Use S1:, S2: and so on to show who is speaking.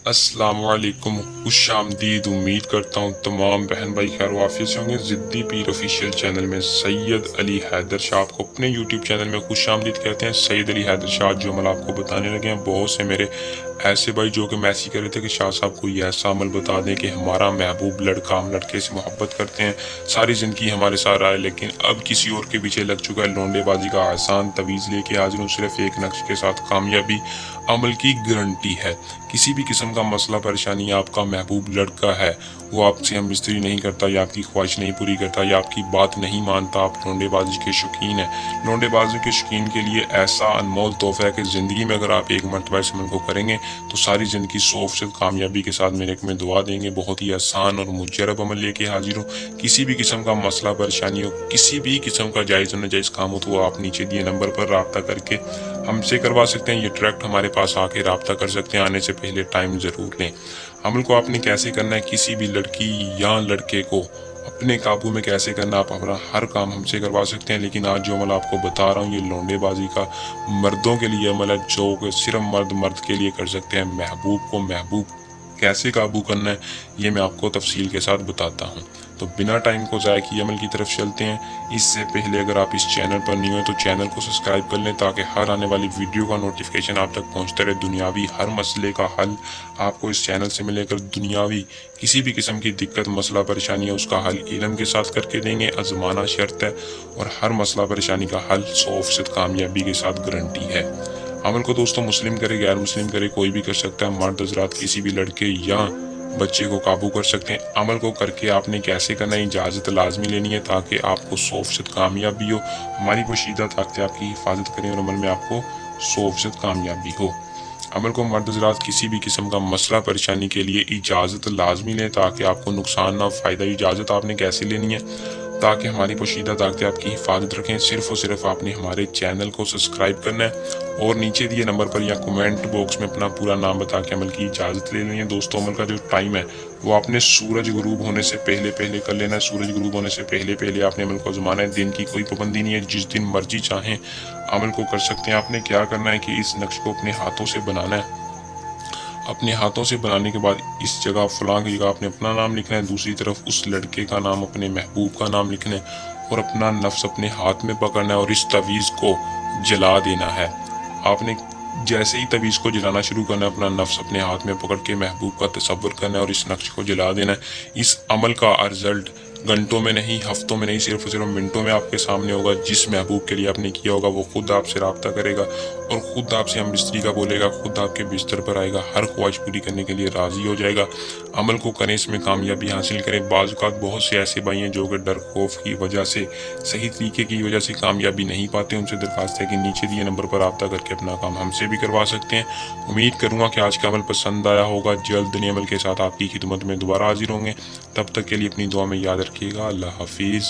S1: अस्सलाम वालेकुम, खुश आमदीद। उम्मीद करता हूँ तमाम बहन भाई खैर वाफियत से होंगे। ज़िद्दी पीर ऑफिशियल चैनल में सैयद अली हैदर शाह आपको अपने यूट्यूब चैनल में खुश आमदीद कहते हैं। सैयद अली हैदर शाह जो अमल आपको बताने लगे हैं, बहुत से मेरे ऐसे भाई जो कि मैसेज कर रहे थे कि शाह साहब कोई ऐसा अमल बता दें कि हमारा महबूब लड़का, हम लड़के से मोहब्बत करते हैं, सारी ज़िंदगी हमारे साथ रहा है, लेकिन अब किसी और के पीछे लग चुका है। लौंडेबाजी का आसान तवीज़ लेके हाजिर हूँ, सिर्फ एक नक्श के साथ कामयाबी अमल की गारंटी है। किसी भी किस्म का मसला परेशानी आपका महबूब लड़का है, वो आपसे हम बिस्तरी नहीं करता, या आपकी ख्वाहिश नहीं पूरी करता, या आपकी बात नहीं मानता, आप लौंडेबाजी के शौकीन हैं, लौंडेबाजी के शौकीन के लिए ऐसा अनमोल तोहफा है कि ज़िंदगी में अगर आप एक मरतबा इस अमल को करेंगे तो सारी ज़िंदगी 100% कामयाबी के साथ मेरे में दुआ देंगे। बहुत ही आसान और मुजरब अमल लेके हाजिर हूँ। किसी भी किस्म का मसला परेशानी हो, किसी भी किस्म का जायज़ और नाजायज़ काम हो, तो वो आप नीचे दिए नंबर पर रब्ता करके हमसे करवा सकते हैं। ये डायरेक्ट हमारे पास आके रब्ता कर सकते हैं। आने से पहले टाइम ज़रूर लें। अमल को आपने कैसे करना है, किसी भी लड़की या लड़के को अपने काबू में कैसे करना, आप हमारा हर काम हमसे करवा सकते हैं। लेकिन आज जो अमल आपको बता रहा हूँ, ये लौंडेबाजी का मर्दों के लिए अमल है, जो कि सिर्फ मर्द मर्द के लिए कर सकते हैं। महबूब को महबूब कैसे काबू करना है, ये मैं आपको तफसील के साथ बताता हूँ। तो बिना टाइम को ज़ाया किए अमल की तरफ चलते हैं। इससे पहले अगर आप इस चैनल पर नहीं हो तो चैनल को सब्सक्राइब कर लें, ताकि हर आने वाली वीडियो का नोटिफिकेशन आप तक पहुंचता रहे। दुनियावी हर मसले का हल आपको इस चैनल से मिलेगा। दुनियावी किसी भी किस्म की दिक्कत मसला परेशानी है, उसका हल इल्म के साथ करके देंगे, आजमाना शर्त है, और हर मसला परेशानी का हल 100% कामयाबी के साथ गारंटी है। अमल को दोस्तों मुस्लिम करे गैर मुस्लिम करे कोई भी कर सकता है। मर्द हजरात किसी भी लड़के या बच्चे को काबू कर सकते हैं। अमल को करके आपने कैसे करना है, इजाज़त लाजमी लेनी है, ताकि आपको 100% कामयाबी हो। हमारी पोशीदा ताकतें आपकी हिफाजत करें और अमल में आपको 100% कामयाबी हो। अमल को मर्द हजरात किसी भी किस्म का मसला परेशानी के लिए इजाज़त लाजमी लें, ताकि आपको नुकसान ना फ़ायदा। इजाज़त आपने कैसे लेनी है, ताकि हमारी पोशीदा ताकतें आपकी हिफाजत रखें। सिर्फ और सिर्फ आपने हमारे चैनल को सब्सक्राइब करना है और नीचे दिए नंबर पर या कमेंट बॉक्स में अपना पूरा नाम बता के अमल की इजाज़त ले लेनी है। दोस्तों अमल का जो टाइम है वो आपने सूरज गुरूब होने से पहले पहले कर लेना है। सूरज गुरूब होने से पहले पहले आपने अमल को आज़माना है। दिन की कोई पाबंदी नहीं है, जिस दिन मर्जी चाहें अमल को कर सकते हैं। आपने क्या करना है कि इस नक्श को अपने हाथों से बनाना है। अपने हाथों से बनाने के बाद इस जगह फलां की जगह आपने अपना नाम लिखना है, दूसरी तरफ उस लड़के का नाम, अपने महबूब का नाम लिखना है, और अपना नफ्स अपने हाथ में पकड़ना है और इस तवीज़ को जला देना है। आपने जैसे ही तवीज़ को जलाना शुरू करना है, अपना नफ्स अपने हाथ में पकड़ के महबूब का तसव्वुर करना है और इस नक्श को जला देना है। इस अमल का रिजल्ट घंटों में नहीं, हफ्तों में नहीं, सिर्फ और सिर्फ मिनटों में आपके सामने होगा। जिस महबूब के लिए आपने किया होगा वो खुद आपसे रब्ता करेगा और ख़ुद आपसे हम बिस्तरी का बोलेगा, खुद आपके बिस्तर पर आएगा, हर ख्वाहिश पूरी करने के लिए राज़ी हो जाएगा। अमल को करें, इसमें कामयाबी हासिल करें। बाज़ औक़ात बहुत से ऐसे भाई हैं जो कि डर खौफ की वजह से, सही तरीके की वजह से कामयाबी नहीं पाते। उनसे दरख्वास्त है कि नीचे दिए नंबर पर रब्ता करके अपना काम हमसे भी करवा सकते हैं। उम्मीद करूँगा कि आज का अमल पसंद आया होगा। जल्द नए अमल के साथ आपकी खिदमत में दोबारा हाजिर होंगे। तब तक के लिए अपनी दुआ में याद रखिएगा। अल्लाह हाफिज़।